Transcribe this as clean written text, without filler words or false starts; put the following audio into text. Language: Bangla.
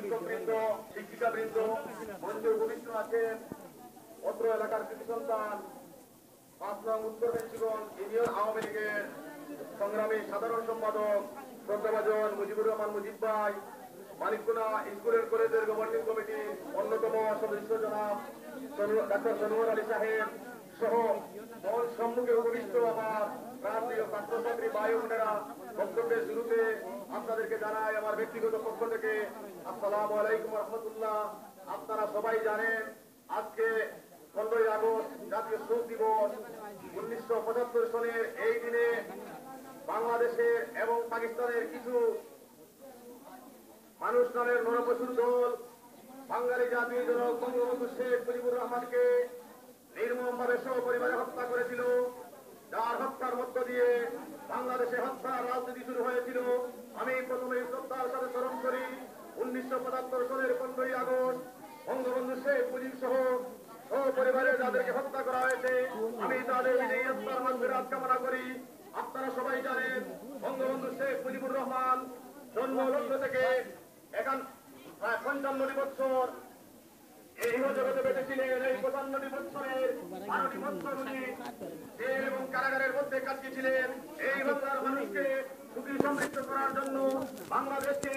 শিক্ষকবৃন্দ, শিক্ষিকাবৃন্দ, মঞ্চে উপবিষ্ট আছেন অত্র এলাকার কৃতি সন্তান ৫ নং উত্তর বেঞ্চিগঞ্জ ইউনিয়ন আওয়ামী লীগের সংগ্রামী সাধারণ সম্পাদক শ্রদ্ধাভাজন মুজিবুর রহমান মুজিব ভাই, মানিককুনা স্কুলের কলেজের গভর্নিং কমিটির অন্যতম সদস্য জনাব ডাক্তার সনোয়ার আলী সাহেব সহ মঞ্চ সম্মুখে উপবিষ্ট আমার প্রান্তীয় ছাত্রছাত্রী ভাই বোনেরা, বক্তব্যের শুরুতে আপনাদেরকে জানাই আমার ব্যক্তিগত পক্ষ থেকে আসসালামু আলাইকুম রহমতুল্লাহ। আপনারা সবাই জানেন আজকে 15ই আগস্ট জাতীয় শোক দিবস। 1975 সনের এই দিনে বাংলাদেশের এবং পাকিস্তানের কিছু মানুষ নামের নরপশুর দল বাঙালি জাতীয় জনক বঙ্গবন্ধু শেখ মুজিবুর রহমানকে নির্মমভাবে সপরিবারে হত্যা করেছিল, যার হত্যার মধ্য দিয়ে বাংলাদেশে হত্যার রাজনীতি শুরু হয়েছিল। আমি প্রথমে শ্রদ্ধার সাথে স্মরণ করি 1975 সনের 15ই আগস্ট বঙ্গবন্ধু শেখ মুজিব সহ সপরিবারে যাদেরকে হত্যা করা হয়েছে, আমি তাদের বিজয়ী হত্যার মাগফিরাত কামনা করি। আপনারা সবাই জানেন বঙ্গবন্ধু শেখ মুজিবুর রহমান জন্মলগ্ন থেকে প্রায় 55 বছর এই জগতে বেঁচেছিলেন। এই 55 বছরের 12টি বছর উনি জেল এবং কারাগারের মধ্যে কাটিয়েছিলেন এই বাংলার মানুষকে সুখী সমৃদ্ধ করার জন্য, বাংলাদেশকে